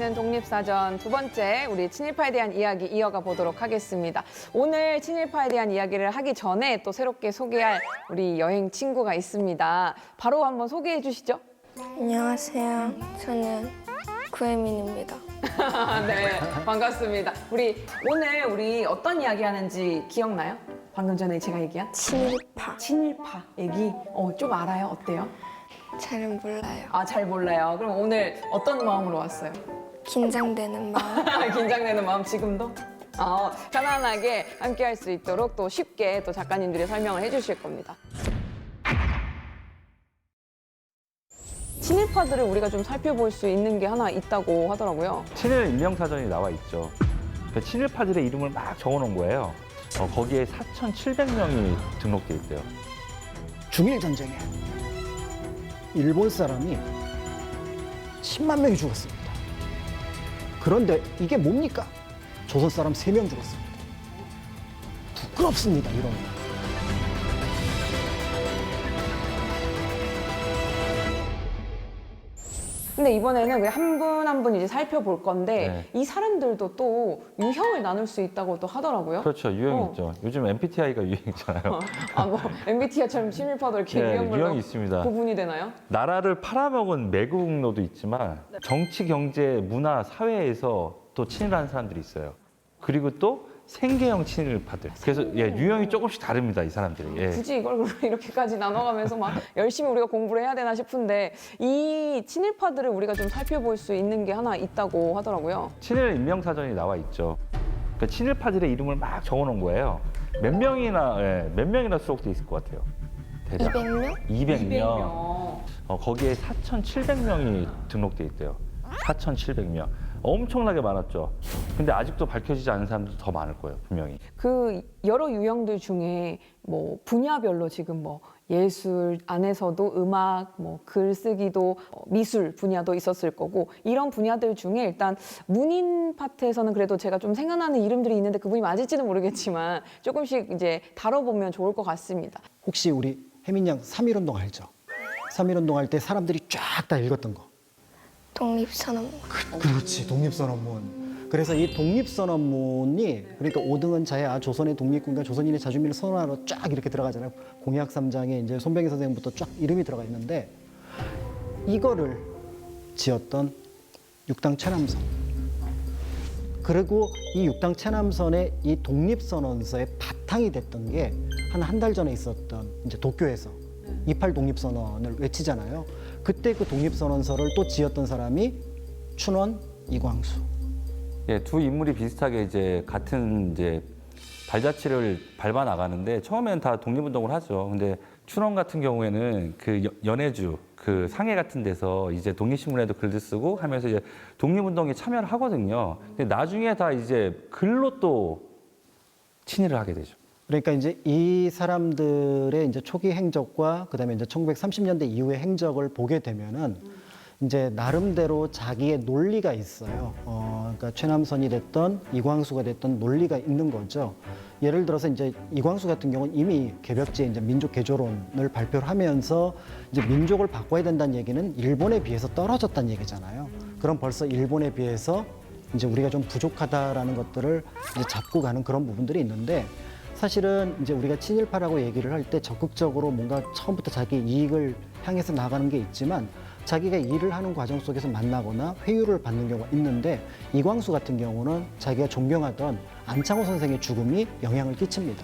읽는 독립사전 두 번째 우리 친일파에 대한 이야기 이어가 보도록 하겠습니다. 오늘 친일파에 대한 이야기를 하기 전에 또 새롭게 소개할 우리 여행 친구가 있습니다. 바로 한번 소개해 주시죠. 안녕하세요. 저는 구혜민입니다. 네, 반갑습니다. 오늘 우리 어떤 이야기 하는지 기억나요? 방금 전에 제가 얘기한 친일파. 친일파 얘기 좀 알아요? 어때요? 잘은 몰라요. 아, 잘 몰라요. 그럼 오늘 어떤 마음으로 왔어요? 긴장되는 마음. 긴장되는 마음 지금도? 편안하게 함께 할 수 있도록 또 쉽게 또 작가님들이 설명을 해주실 겁니다. 친일파들을 우리가 좀 살펴볼 수 있는 게 하나 있다고 하더라고요. 친일 인명사전이 나와 있죠. 그 친일파들의 이름을 막 적어놓은 거예요. 거기에 4,700명이 등록돼 있대요. 중일 전쟁에 일본 사람이 10만 명이 죽었습니다. 그런데 이게 뭡니까? 조선 사람 3명 죽었습니다. 부끄럽습니다, 이런 거. 근데 이번에는 한 분 한 분 이제 살펴볼 건데 네. 이 사람들도 또 유형을 나눌 수 있다고 또 하더라고요. 그렇죠. 유형이 있죠. 요즘 MBTI가 유행이잖아요. MBTI처럼 친일파도 이렇게 네, 유형별로 유형이 있습니다. 구분이 되나요? 나라를 팔아먹은 매국노도 있지만 정치, 경제, 문화, 사회에서 또 친일하는 사람들이 있어요. 그리고 또 생계형 친일파들. 그래서 유형이 조금씩 다릅니다, 이 사람들이. 예. 굳이 이걸 이렇게까지 나눠가면서 막 열심히 우리가 공부를 해야 되나 싶은데 이 친일파들을 우리가 좀 살펴볼 수 있는 게 하나 있다고 하더라고요. 친일 인명사전이 나와 있죠. 그러니까 친일파들의 이름을 막 적어놓은 거예요. 몇 명이나 수록돼 있을 것 같아요. 대략 200명? 200명. 거기에 4,700명이 등록돼 있대요. 4,700명. 엄청나게 많았죠. 근데 아직도 밝혀지지 않은 사람들도 더 많을 거예요, 분명히. 그 여러 유형들 중에 뭐 분야별로 지금 뭐 예술 안에서도 음악, 뭐 글쓰기도 미술 분야도 있었을 거고 이런 분야들 중에 일단 문인 파트에서는 그래도 제가 좀 생각나는 이름들이 있는데 그분이 맞을지는 모르겠지만 조금씩 이제 다뤄보면 좋을 것 같습니다. 혹시 우리 혜민 양 3.1운동 알죠? 3.1운동 할 때 사람들이 쫙 다 읽었던 거. 독립선언문. 그렇지, 독립선언문. 그래서 이 독립선언문이 그러니까 5등은 자야 조선의 독립군과 조선인의 자주민을 선언하러 쫙 이렇게 들어가잖아요. 공약 3장에 이제 손병희 선생님부터 쫙 이름이 들어가 있는데 이거를 지었던 육당 최남선. 그리고 이 육당 최남선의 이 독립선언서의 바탕이 됐던 게 한 달 전에 있었던 이제 도쿄에서 28 독립선언을 외치잖아요. 그때 그 독립선언서를 또 지었던 사람이 춘원, 이광수. 예, 두 인물이 비슷하게 이제 같은 이제 발자취를 밟아 나가는데 처음에는 다 독립운동을 하죠. 근데 춘원 같은 경우에는 그 연해주 그 상해 같은 데서 이제 독립신문에도 글도 쓰고 하면서 이제 독립운동에 참여를 하거든요. 근데 나중에 다 이제 글로 또 친일을 하게 되죠. 그러니까 이제 이 사람들의 이제 초기 행적과 그다음에 이제 1930년대 이후의 행적을 보게 되면은 이제 나름대로 자기의 논리가 있어요. 그러니까 최남선이 됐던 이광수가 됐던 논리가 있는 거죠. 예를 들어서 이제 이광수 같은 경우는 이미 개벽지에 이제 민족 개조론을 발표를 하면서 이제 민족을 바꿔야 된다는 얘기는 일본에 비해서 떨어졌다는 얘기잖아요. 그럼 벌써 일본에 비해서 이제 우리가 좀 부족하다라는 것들을 이제 잡고 가는 그런 부분들이 있는데 사실은 이제 우리가 친일파라고 얘기를 할 때 적극적으로 뭔가 처음부터 자기 이익을 향해서 나가는 게 있지만 자기가 일을 하는 과정 속에서 만나거나 회유를 받는 경우가 있는데 이광수 같은 경우는 자기가 존경하던 안창호 선생의 죽음이 영향을 끼칩니다.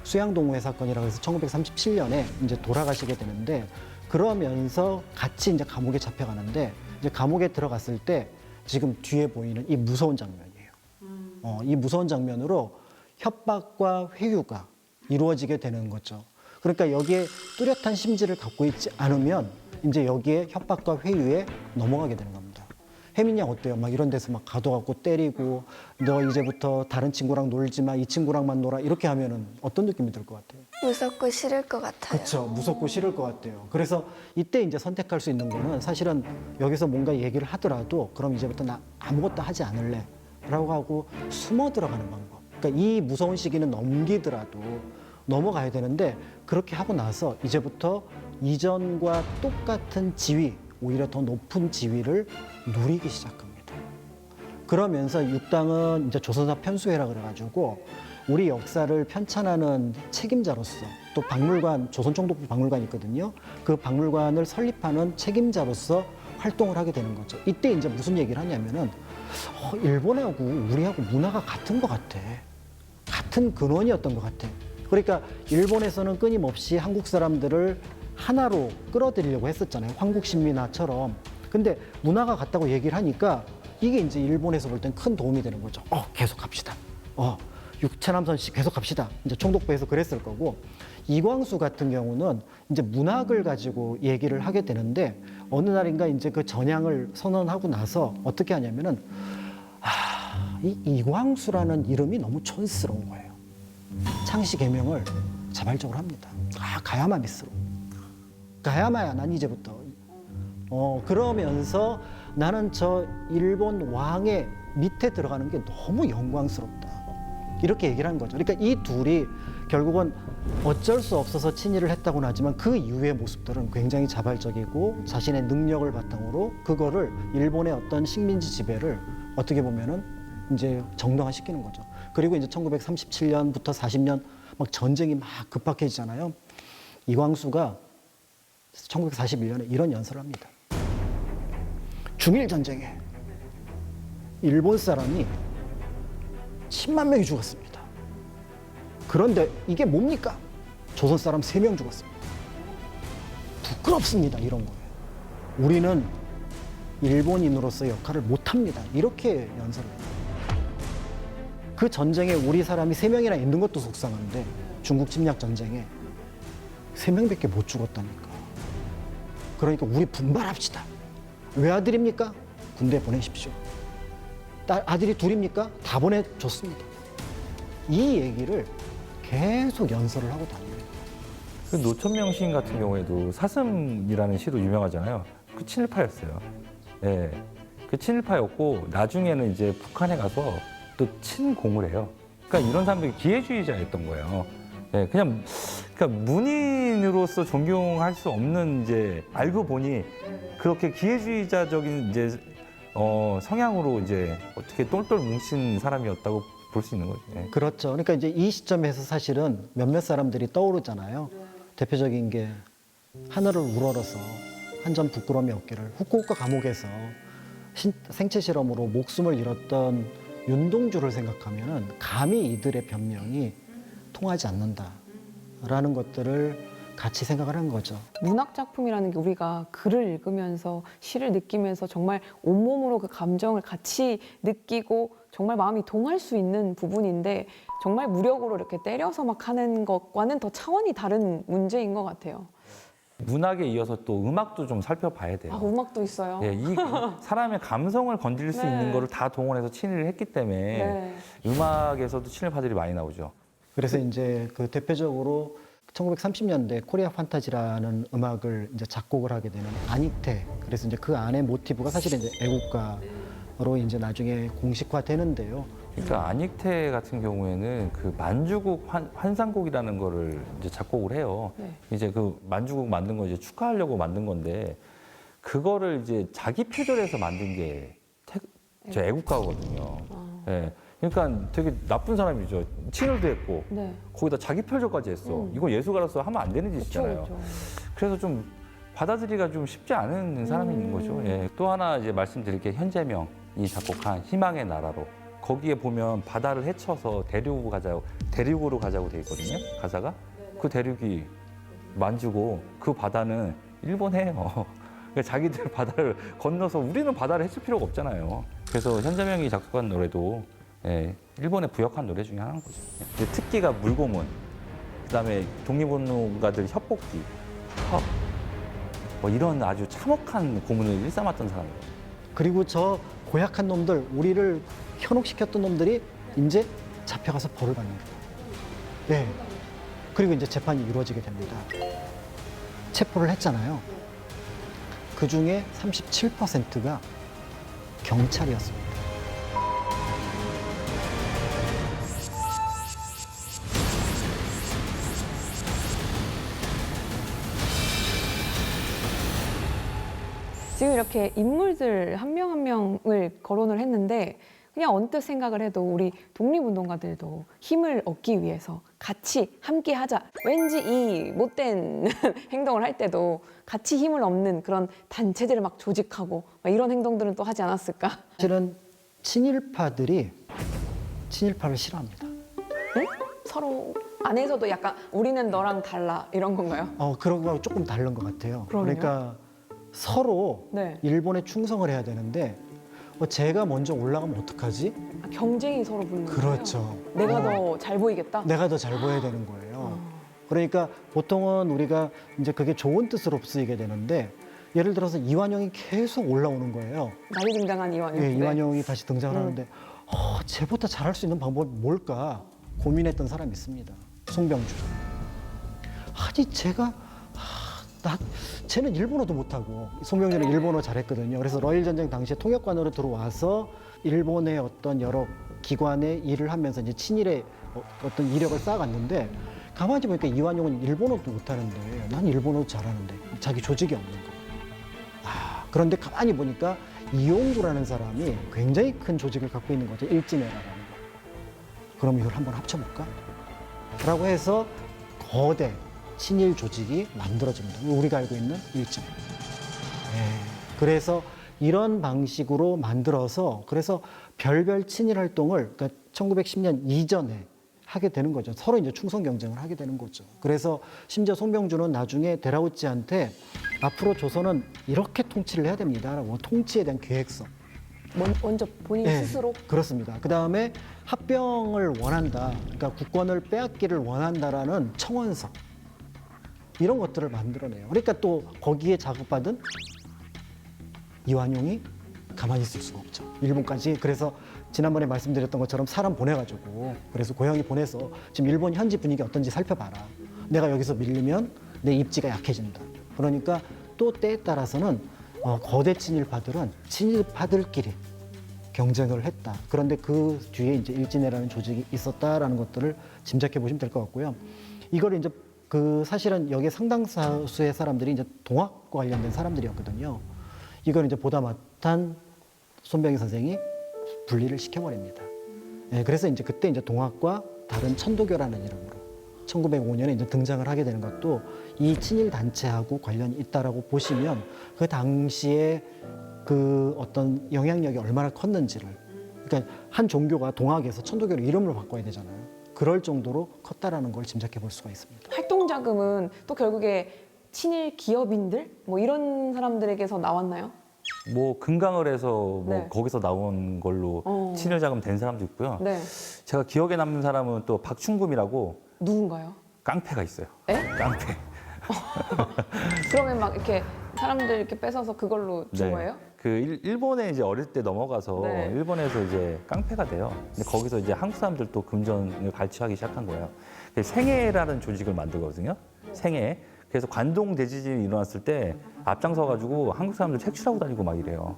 수양동호회 사건이라고 해서 1937년에 이제 돌아가시게 되는데 그러면서 같이 이제 감옥에 잡혀가는데 이제 감옥에 들어갔을 때 지금 뒤에 보이는 이 무서운 장면이에요. 이 무서운 장면으로 협박과 회유가 이루어지게 되는 거죠. 그러니까 여기에 뚜렷한 심지를 갖고 있지 않으면 이제 여기에 협박과 회유에 넘어가게 되는 겁니다. 혜민이 양 어때요? 막 이런 데서 막 가둬갖고 때리고 너 이제부터 다른 친구랑 놀지 마, 이 친구랑만 놀아 이렇게 하면은 어떤 느낌이 들 것 같아요? 무섭고 싫을 것 같아요. 그렇죠. 무섭고 싫을 것 같아요. 그래서 이때 이제 선택할 수 있는 거는 사실은 여기서 뭔가 얘기를 하더라도 그럼 이제부터 나 아무것도 하지 않을래 라고 하고 숨어 들어가는 방법. 그러니까 이 무서운 시기는 넘기더라도 넘어가야 되는데 그렇게 하고 나서 이제부터 이전과 똑같은 지위, 오히려 더 높은 지위를 누리기 시작합니다. 그러면서 육당은 이제 조선사 편수회라 그래가지고 우리 역사를 편찬하는 책임자로서 또 박물관, 조선총독부 박물관이 있거든요. 그 박물관을 설립하는 책임자로서 활동을 하게 되는 거죠. 이때 이제 무슨 얘기를 하냐면은 일본하고 우리하고 문화가 같은 것 같아. 같은 근원이었던 것 같아. 그러니까 일본에서는 끊임없이 한국 사람들을 하나로 끌어들이려고 했었잖아요. 황국신민화처럼. 근데 문화가 같다고 얘기를 하니까 이게 이제 일본에서 볼 땐 큰 도움이 되는 거죠. 계속 합시다. 육체남선 씨 계속 합시다. 이제 총독부에서 그랬을 거고, 이광수 같은 경우는 이제 문학을 가지고 얘기를 하게 되는데 어느 날인가 이제 그 전향을 선언하고 나서 어떻게 하냐면은 이 이광수라는 이름이 너무 촌스러운 거예요. 창씨 개명을 자발적으로 합니다. 가야마 미스로. 가야마야, 난 이제부터. 그러면서 나는 저 일본 왕의 밑에 들어가는 게 너무 영광스럽다. 이렇게 얘기를 한 거죠. 그러니까 이 둘이 결국은 어쩔 수 없어서 친일을 했다고는 하지만 그 이후의 모습들은 굉장히 자발적이고 자신의 능력을 바탕으로 그거를 일본의 어떤 식민지 지배를 어떻게 보면은 이제 정당화시키는 거죠. 그리고 이제 1937년부터 40년 막 전쟁이 막 급박해지잖아요. 이광수가 1941년에 이런 연설을 합니다. 중일 전쟁에 일본 사람이 10만 명이 죽었습니다. 그런데 이게 뭡니까? 조선 사람 3명 죽었습니다. 부끄럽습니다. 이런 거예요. 우리는 일본인으로서 역할을 못합니다. 이렇게 연설을 해요. 그 전쟁에 우리 사람이 3명이나 있는 것도 속상한데 중국 침략 전쟁에 3명밖에 못 죽었다니까. 그러니까 우리 분발합시다. 외아들입니까? 군대 보내십시오. 아들이 둘입니까? 다 보내줬습니다. 이 얘기를 계속 연설을 하고 다닙니다. 그 노천명 시인 같은 경우에도 사슴이라는 시로 유명하잖아요. 그 친일파였어요. 예. 그 친일파였고 나중에는 이제 북한에 가서 또 친공을 해요. 그러니까 이런 사람들이 기회주의자였던 거예요. 예, 그러니까 문인으로서 존경할 수 없는 이제 알고 보니 그렇게 기회주의자적인 이제 성향으로 이제 어떻게 똘똘 뭉친 사람이었다고 볼 수 있는 거죠. 예. 그렇죠. 그러니까 이제 이 시점에서 사실은 몇몇 사람들이 떠오르잖아요. 대표적인 게 하늘을 우러러서 한 점 부끄러움이 없기를 후쿠오카 감옥에서 생체 실험으로 목숨을 잃었던 윤동주를 생각하면은 감히 이들의 변명이 통하지 않는다라는 것들을 같이 생각을 한 거죠. 문학 작품이라는 게 우리가 글을 읽으면서 시를 느끼면서 정말 온몸으로 그 감정을 같이 느끼고 정말 마음이 동할 수 있는 부분인데 정말 무력으로 이렇게 때려서 막 하는 것과는 더 차원이 다른 문제인 것 같아요. 문학에 이어서 또 음악도 좀 살펴봐야 돼요. 음악도 있어요. 예, 이 사람의 감성을 건드릴 수 네. 있는 거를 다 동원해서 친일을 했기 때문에 네. 음악에서도 친일파들이 많이 나오죠. 그래서 이제 그 대표적으로 1930년대 코리아 판타지라는 음악을 이제 작곡을 하게 되는 안익태. 그래서 이제 그 안에 모티브가 사실은 이제 애국가로 이제 나중에 공식화되는데요. 그러니까 안익태 같은 경우에는 그 만주국 환상곡이라는 거를 이제 작곡을 해요. 네. 이제 그 만주국 만든 거 이제 축하하려고 만든 건데 그거를 이제 자기 표절해서 만든 게 저 애국가거든요. 예. 그러니까 되게 나쁜 사람이죠. 친일도 했고 네. 거기다 자기 표절까지 했어. 이거 예술가로서 하면 안 되는 짓이잖아요. 그쵸. 그래서 좀 받아들이기가 좀 쉽지 않은 사람인 거죠. 예. 또 하나 이제 말씀드릴 게 현재명이 작곡한 희망의 나라로 거기에 보면 바다를 헤쳐서 대륙으로 가자고 돼 있거든요. 가사가 그 대륙이 만주고 그 바다는 일본해요. 그러니까 자기들 바다를 건너서 우리는 바다를 헤칠 필요가 없잖아요. 그래서 현재명이 작곡한 노래도 예, 일본에 부역한 노래 중에 하나인 거죠. 이제 특기가 물고문, 그다음에 독립운동가들 협복기, 뭐 이런 아주 참혹한 고문을 일삼았던 사람이에요. 그리고 저 고약한 놈들, 우리를 현혹시켰던 놈들이 이제 잡혀가서 벌을 받는 거예요. 네. 그리고 이제 재판이 이루어지게 됩니다. 체포를 했잖아요. 그 중에 37%가 경찰이었습니다. 지금 이렇게 인물들 한 명 한 명을 거론을 했는데 그냥 언뜻 생각을 해도 우리 독립운동가들도 힘을 얻기 위해서 같이 함께 하자. 왠지 이 못된 행동을 할 때도 같이 힘을 얻는 그런 단체들을 막 조직하고 막 이런 행동들은 또 하지 않았을까? 사실은 친일파들이 친일파를 싫어합니다. 응? 서로 안에서도 약간 우리는 너랑 달라 이런 건가요? 그런 거하고 조금 다른 것 같아요. 그럼요? 그러니까 서로 네. 일본에 충성을 해야 되는데 제가 먼저 올라가면 어떡하지? 아, 경쟁이 서로 붙는 거예요? 그렇죠. 내가 더 잘 보이겠다? 내가 더 잘 보여야 되는 거예요. 그러니까 보통은 우리가 이제 그게 좋은 뜻으로 쓰이게 되는데 예를 들어서 이완용이 계속 올라오는 거예요. 많이 등장한 이완용. 예, 네. 이완용이 다시 등장을 하는데 쟤보다 잘할 수 있는 방법이 뭘까 고민했던 사람이 있습니다. 송병주. 아니 쟤는 일본어도 못하고 송병주는 일본어 잘했거든요. 그래서 러일 전쟁 당시에 통역관으로 들어와서 일본의 어떤 여러 기관에 일을 하면서 이제 친일의 어떤 이력을 쌓아갔는데 가만히 보니까 이완용은 일본어도 못하는데 난 일본어도 잘하는데 자기 조직이 없는 거예요. 그런데 가만히 보니까 이용구라는 사람이 굉장히 큰 조직을 갖고 있는 거죠. 일진회라는 거. 그럼 이걸 한번 합쳐볼까? 라고 해서 거대 친일 조직이 만들어집니다. 우리가 알고 있는 일진회. 그래서 이런 방식으로 만들어서 그래서 별별 친일 활동을 그러니까 1910년 이전에 하게 되는 거죠. 서로 이제 충성 경쟁을 하게 되는 거죠. 그래서 심지어 송병주는 나중에 데라우치한테 앞으로 조선은 이렇게 통치를 해야 됩니다라고 통치에 대한 계획서. 먼저 본인 스스로? 그렇습니다. 그 다음에 합병을 원한다. 그러니까 국권을 빼앗기를 원한다라는 청원서. 이런 것들을 만들어내요. 그러니까 또 거기에 자극받은 이완용이 가만히 있을 수가 없죠. 일본까지. 그래서 지난번에 말씀드렸던 것처럼 사람 보내가지고 그래서 고향에 보내서 지금 일본 현지 분위기 어떤지 살펴봐라. 내가 여기서 밀리면 내 입지가 약해진다. 그러니까 또 때에 따라서는 거대 친일파들은 친일파들끼리 경쟁을 했다. 그런데 그 뒤에 이제 일진회라는 조직이 있었다라는 것들을 짐작해 보시면 될 것 같고요. 이걸 이제 사실은 여기에 상당수의 사람들이 이제 동학과 관련된 사람들이었거든요. 이걸 이제 보다 못한 손병희 선생이 분리를 시켜버립니다. 그래서 이제 그때 이제 동학과 다른 천도교라는 이름으로 1905년에 이제 등장을 하게 되는 것도 이 친일 단체하고 관련이 있다라고 보시면 그 당시에 그 어떤 영향력이 얼마나 컸는지를 그러니까 한 종교가 동학에서 천도교로 이름을 바꿔야 되잖아요. 그럴 정도로 컸다라는 걸 짐작해 볼 수가 있습니다. 활동 자금은 또 결국에 친일 기업인들 뭐 이런 사람들에게서 나왔나요? 뭐 금강을 해서 뭐 네. 거기서 나온 걸로 친일 자금 된 사람도 있고요. 네. 제가 기억에 남는 사람은 또 박충금이라고 누군가요? 깡패가 있어요. 에? 깡패. 그러면 막 이렇게 사람들 이렇게 뺏어서 그걸로 준 거예요? 그 일본에 이제 어릴 때 넘어가서 네. 일본에서 이제 깡패가 돼요. 근데 거기서 이제 한국 사람들도 금전을 갈취하기 시작한 거예요. 생애라는 조직을 만들거든요. 생애. 그래서 관동 대지진이 일어났을 때 앞장서 가지고 한국 사람들 색출하고 다니고 막 이래요.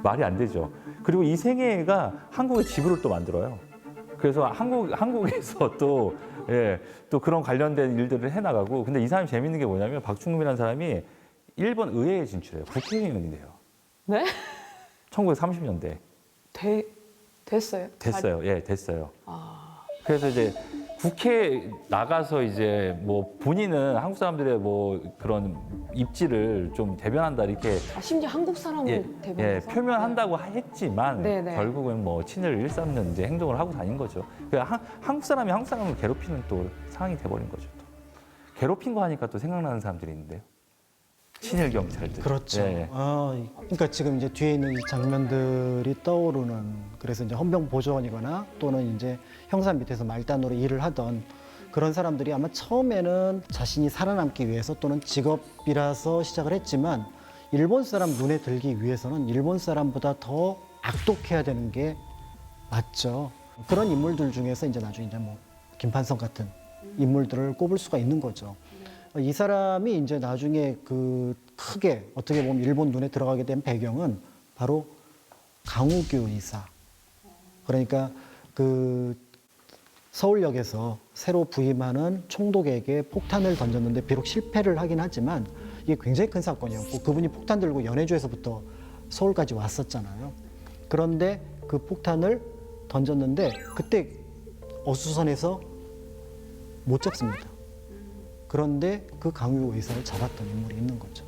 말이 안 되죠. 그리고 이 생애가 한국의 지부를 또 만들어요. 그래서 한국에서 또 그런 관련된 일들을 해나가고. 근데 이 사람이 재밌는 게 뭐냐면 박충금이라는 사람이 일본 의회에 진출해요. 국회의원이 돼요. 네? 1930년대. 됐어요? 됐어요. 예, 됐어요. 아, 그래서 이제 국회에 나가서 이제 뭐 본인은 한국 사람들의 뭐 그런 입지를 좀 대변한다 이렇게 심지어 한국 사람을 대변해서? 표면한다고 했지만 네네. 결국은 뭐 친일 일삼는 이제 행동을 하고 다닌 거죠. 한국 사람이 한국 사람을 괴롭히는 또 상황이 돼버린 거죠. 또. 괴롭힌 거 하니까 또 생각나는 사람들이 있는데요. 친일 경찰들. 그렇죠. 예. 그러니까 지금 이제 뒤에 있는 이 장면들이 떠오르는 그래서 이제 헌병 보조원이거나 또는 이제 형사 밑에서 말단으로 일을 하던 그런 사람들이 아마 처음에는 자신이 살아남기 위해서 또는 직업이라서 시작을 했지만 일본 사람 눈에 들기 위해서는 일본 사람보다 더 악독해야 되는 게 맞죠. 그런 인물들 중에서 이제 나중에 이제 뭐 김판성 같은 인물들을 꼽을 수가 있는 거죠. 이 사람이 이제 나중에 그 크게 어떻게 보면 일본 눈에 들어가게 된 배경은 바로 강우규 이사. 그러니까 그 서울역에서 새로 부임하는 총독에게 폭탄을 던졌는데 비록 실패를 하긴 하지만 이게 굉장히 큰 사건이었고 그분이 폭탄 들고 연해주에서부터 서울까지 왔었잖아요. 그런데 그 폭탄을 던졌는데 그때 어수선해서 못 잡습니다. 그런데 그 강유 의사를 잡았던 인물이 있는 거죠.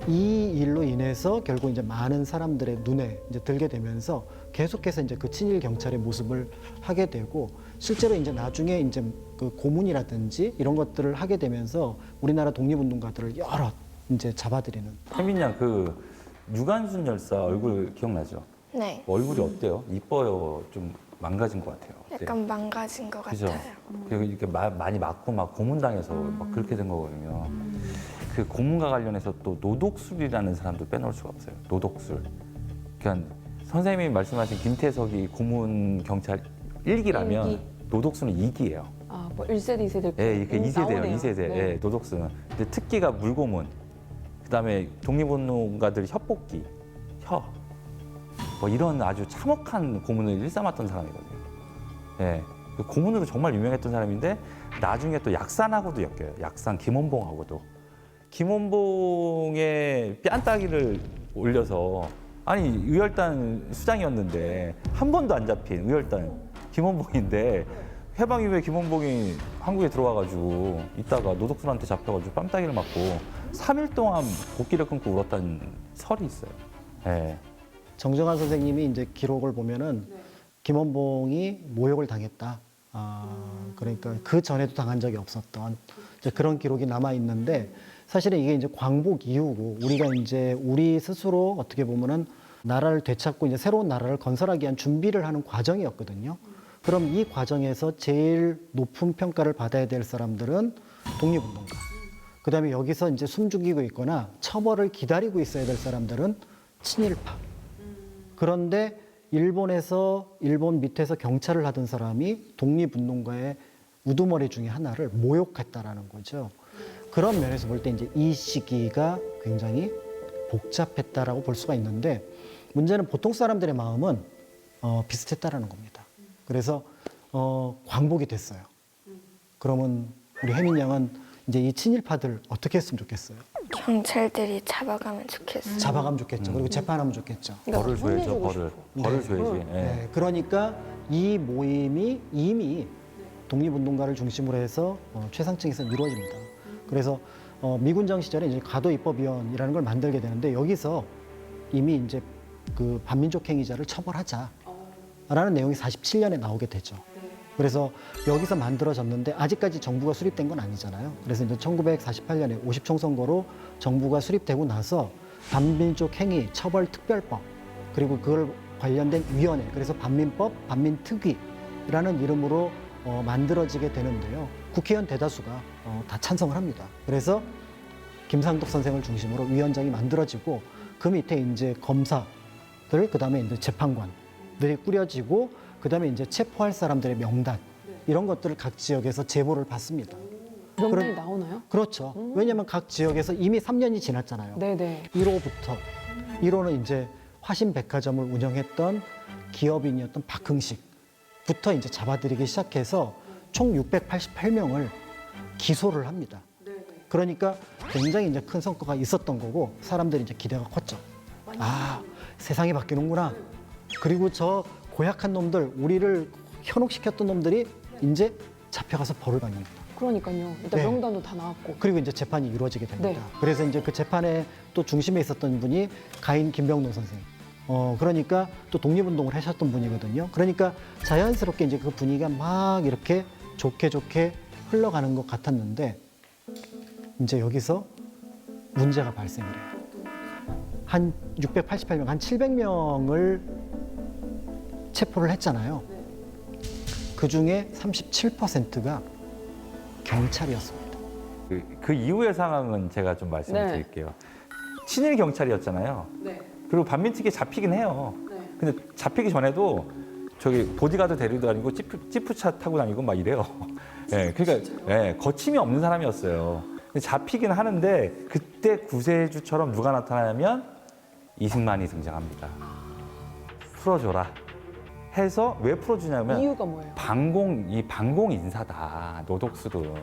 이 일로 인해서 결국 이제 많은 사람들의 눈에 이제 들게 되면서 계속해서 이제 그 친일 경찰의 모습을 하게 되고 실제로 이제 나중에 이제 그 고문이라든지 이런 것들을 하게 되면서 우리나라 독립운동가들을 여러 이제 잡아들이는. 혜민 양 그 유관순 열사 얼굴 기억나죠? 네. 얼굴이 어때요? 이뻐요? 좀 망가진 것 같아요. 약간 망가진 것 그죠? 같아요. 그리고 이렇게 많이 맞고 막 고문당해서 막 그렇게 된 거거든요. 그 고문과 관련해서 또 노독술이라는 사람도 빼놓을 수가 없어요. 노독술. 그러니까 선생님이 말씀하신 김태석이 고문 경찰 1기라면 일기. 노독술은 2기예요. 아, 뭐 1세대, 2세대. 예, 이게 2세대예요. 나오네요. 2세대. 네. 예, 노독술은. 근데 특기가 물고문. 그다음에 독립운동가들 혀뽑기, 혀. 뭐 이런 아주 참혹한 고문을 일삼았던 사람이거든요. 예. 그 고문으로 정말 유명했던 사람인데 나중에 또 약산하고도 엮여요. 약산 김원봉하고도. 김원봉의 뺨따기를 올려서 아니 의열단 수장이었는데 한 번도 안 잡힌 의열단 김원봉인데 해방 이후에 김원봉이 한국에 들어와가지고 있다가 노독술한테 잡혀가지고 뺨따기를 맞고 3일 동안 복기를 끊고 울었다는 설이 있어요. 예. 정정환 선생님이 이제 기록을 보면은 김원봉이 모욕을 당했다. 그러니까 그 전에도 당한 적이 없었던 이제 그런 기록이 남아 있는데 사실은 이게 이제 광복 이후고 우리가 이제 우리 스스로 어떻게 보면은 나라를 되찾고 이제 새로운 나라를 건설하기 위한 준비를 하는 과정이었거든요. 그럼 이 과정에서 제일 높은 평가를 받아야 될 사람들은 독립운동가. 그다음에 여기서 이제 숨죽이고 있거나 처벌을 기다리고 있어야 될 사람들은 친일파. 그런데 일본에서 일본 밑에서 경찰을 하던 사람이 독립운동가의 우두머리 중에 하나를 모욕했다라는 거죠. 그런 면에서 볼 때 이제 이 시기가 굉장히 복잡했다라고 볼 수가 있는데 문제는 보통 사람들의 마음은 비슷했다라는 겁니다. 그래서 광복이 됐어요. 그러면 우리 혜민 양은 이제 이 친일파들 어떻게 했으면 좋겠어요? 경찰들이 잡아가면 좋겠어요. 잡아가면 좋겠죠. 그리고 재판하면 좋겠죠. 그러니까 벌을 줘야죠, 혼내주고 벌을. 싶어. 벌을 줘야지. 예. 네, 그러니까 이 모임이 이미 독립운동가를 중심으로 해서 최상층에서 이루어집니다. 그래서 미군정 시절에 이제 가도입법위원이라는 걸 만들게 되는데 여기서 이미 이제 그 반민족 행위자를 처벌하자라는 내용이 47년에 나오게 되죠. 그래서 여기서 만들어졌는데 아직까지 정부가 수립된 건 아니잖아요. 그래서 이제 1948년에 50총선거로 정부가 수립되고 나서 반민족 행위 처벌 특별법 그리고 그걸 관련된 위원회 그래서 반민법, 반민특위라는 이름으로 만들어지게 되는데요. 국회의원 대다수가 다 찬성을 합니다. 그래서 김상덕 선생을 중심으로 위원장이 만들어지고 그 밑에 이제 검사들 그다음에 이제 재판관들이 꾸려지고 그다음에 이제 체포할 사람들의 명단 이런 것들을 각 지역에서 제보를 받습니다. 명단이 나오나요? 그렇죠. 왜냐하면 각 지역에서 이미 3년이 지났잖아요. 네네. 1호부터 1호는 이제 화신백화점을 운영했던 기업인이었던 박흥식부터 이제 잡아들이기 시작해서 총 688명을 기소를 합니다. 그러니까 굉장히 이제 큰 성과가 있었던 거고 사람들이 이제 기대가 컸죠. 아, 세상이 바뀌는구나. 그리고 저 고약한 놈들, 우리를 현혹시켰던 놈들이 이제 잡혀가서 벌을 받습니다. 그러니까요. 일단 네. 명단도 다 나왔고. 그리고 이제 재판이 이루어지게 됩니다. 네. 그래서 이제 그 재판의 또 중심에 있었던 분이 가인 김병록 선생. 그러니까 또 독립운동을 하셨던 분이거든요. 그러니까 자연스럽게 이제 그 분위기가 막 이렇게 좋게 흘러가는 것 같았는데 이제 여기서 문제가 발생을 해요. 한 688명, 한 700명을 체포를 했잖아요. 그 중에 37%가 경찰이었습니다. 그 이후의 상황은 제가 좀 말씀을 네. 드릴게요. 친일 경찰이었잖아요. 네. 그리고 반민특위 잡히긴 해요. 근데 잡히기 전에도 저기 보디가드 데리고 다니고 지프차 타고 다니고 막 이래요. 예, 그러니까 예, 거침이 없는 사람이었어요. 근데 잡히긴 하는데 그때 구세주처럼 누가 나타나냐면 이승만이 등장합니다. 풀어줘라 해서 왜 풀어주냐면 이유가 뭐예요? 반공 인사다 노독술은.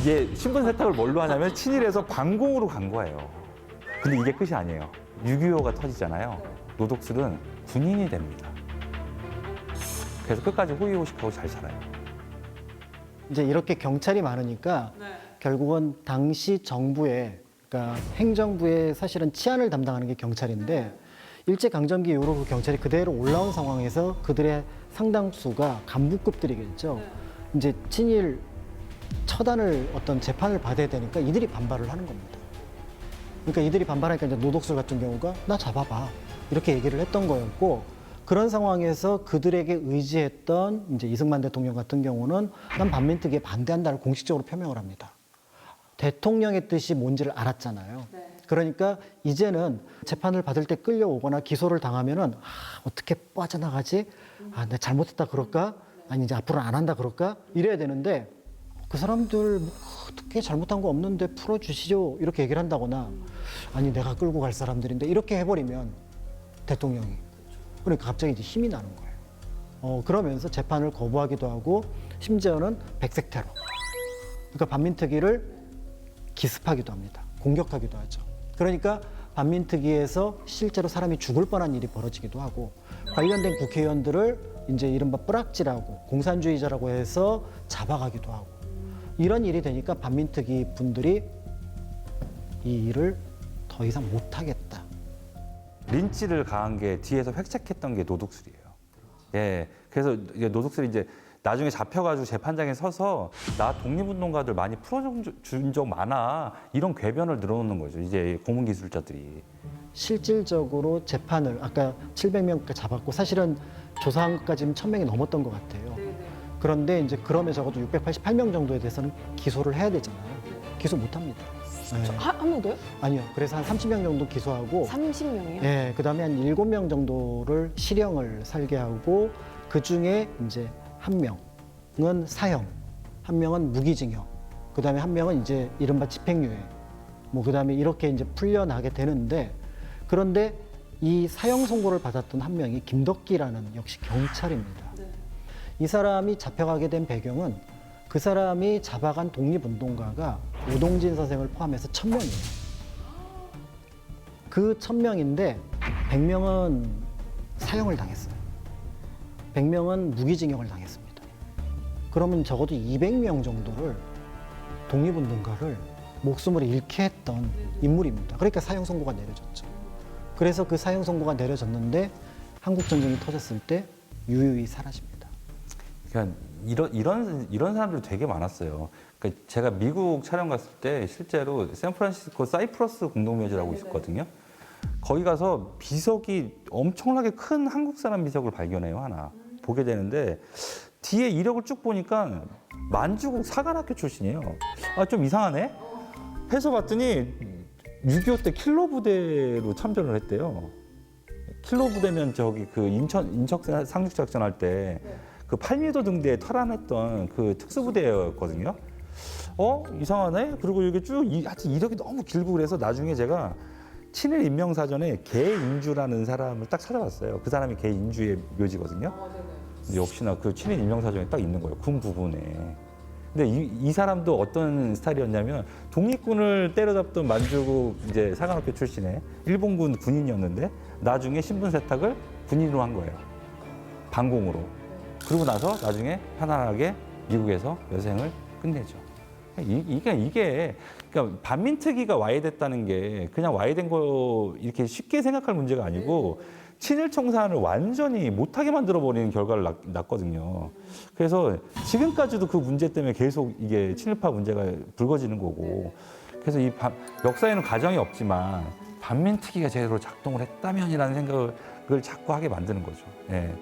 이게 신분 세탁을 뭘로 하냐면 친일에서 반공으로 간 거예요. 근데 이게 끝이 아니에요. 6.25가 터지잖아요. 노독술은 군인이 됩니다. 그래서 끝까지 호의호식하고 잘 살아요. 이제 이렇게 경찰이 많으니까 결국은 당시 정부의 그러니까 행정부의 사실은 치안을 담당하는 게 경찰인데 일제강점기 이후로 그 경찰이 그대로 올라온 상황에서 그들의 상당수가 간부급들이겠죠. 이제 친일 처단을 어떤 재판을 받아야 되니까 이들이 반발을 하는 겁니다. 그러니까 이들이 반발하니까 이제 노독술 같은 경우가 나 잡아봐 이렇게 얘기를 했던 거였고 그런 상황에서 그들에게 의지했던 이제 이승만 대통령 같은 경우는 난 반민특위에 반대한다를 공식적으로 표명을 합니다. 대통령의 뜻이 뭔지를 알았잖아요. 그러니까 이제는 재판을 받을 때 끌려오거나 기소를 당하면은 어떻게 빠져나가지? 내가 잘못했다 그럴까? 아니 이제 앞으로는 안 한다 그럴까? 이래야 되는데 그 사람들 뭐 어떻게 잘못한 거 없는데 풀어주시죠 이렇게 얘기를 한다거나 아니 내가 끌고 갈 사람들인데 이렇게 해버리면 대통령이 그러니까 갑자기 이제 힘이 나는 거예요. 그러면서 재판을 거부하기도 하고 심지어는 백색 테러 그러니까 반민특위를 기습하기도 합니다. 공격하기도 하죠. 그러니까 반민특위에서 실제로 사람이 죽을 뻔한 일이 벌어지기도 하고 관련된 국회의원들을 이제 이른바 뿌락질하고 공산주의자라고 해서 잡아가기도 하고 이런 일이 되니까 반민특위 분들이 이 일을 더 이상 못하겠다. 린치를 가한 게 뒤에서 획책했던 게 노독술이에요. 예, 그래서 이게 노독술이 이제 나중에 잡혀가지고 재판장에 서서 나 독립운동가들 많이 풀어준 적 많아 이런 궤변을 늘어놓는 거죠. 이제 고문기술자들이. 실질적으로 재판을 아까 700명까지 잡았고 사실은 조사한 것까지는 1000명이 넘었던 것 같아요. 그런데 이제 그럼에 적어도 688명 정도에 대해서는 기소를 해야 되잖아요. 기소 못합니다. 네. 한 명도요? 아니요. 그래서 한 30명 정도 기소하고 30명이요? 네, 그다음에 한 7명 정도를 실형을 살게 하고 그중에 이제 한 명은 사형, 한 명은 무기징역, 그다음에 한 명은 이제 이른바 집행유예. 뭐 그다음에 이렇게 이제 풀려나게 되는데 그런데 이 사형 선고를 받았던 한 명이 김덕기라는 역시 경찰입니다. 이 사람이 잡혀가게 된 배경은 그 사람이 잡아간 독립운동가가 오동진 선생을 포함해서 1000명이에요. 그 1000명인데 100명은 사형을 당했어요. 100명은 무기징역을 당했습니다. 그러면 적어도 200명 정도를 독립운동가를 목숨을 잃게 했던 인물입니다. 그러니까 사형 선고가 내려졌죠. 그래서 그 사형 선고가 내려졌는데 한국 전쟁이 터졌을 때 유유히 사라집니다. 그러니까 이런 사람들이 되게 많았어요. 그러니까 제가 미국 촬영 갔을 때 실제로 샌프란시스코 사이프러스 공동묘지라고 있었거든요. 거기 가서 비석이 엄청나게 큰 한국 사람 비석을 발견해요, 하나. 보게 되는데 뒤에 이력을 쭉 보니까 만주국 사관학교 출신이에요. 좀 이상하네? 해서 봤더니 6.25 때 킬러 부대로 참전을 했대요. 킬러 부대면 저기 그 인척 상륙작전 할 때 그 8m 등대에 탈환했던 그 특수부대였거든요. 이상하네? 그리고 이게 쭉 하여튼 이력이 너무 길고 그래서 나중에 제가 친일 인명사전에 개인주라는 사람을 딱 찾아봤어요. 그 사람이 개인주의 묘지거든요. 근데 역시나 그 친일 인명사전에 딱 있는 거예요. 군 부분에. 근데 이 사람도 어떤 스타일이었냐면 독립군을 때려잡던 만주국 이제 사관학교 출신의 일본군 군인이었는데 나중에 신분 세탁을 군인으로 한 거예요. 반공으로. 그러고 나서 나중에 편안하게 미국에서 여생을 끝내죠. 이게 그러니까 반민특위가 와해됐다는 게 그냥 와해된 거 이렇게 쉽게 생각할 문제가 아니고 친일 청산을 완전히 못하게 만들어 버리는 결과를 낳거든요. 그래서 지금까지도 그 문제 때문에 계속 이게 친일파 문제가 불거지는 거고. 그래서 이 역사에는 가정이 없지만 반민특위가 제대로 작동을 했다면이라는 생각을 자꾸 하게 만드는 거죠. 예.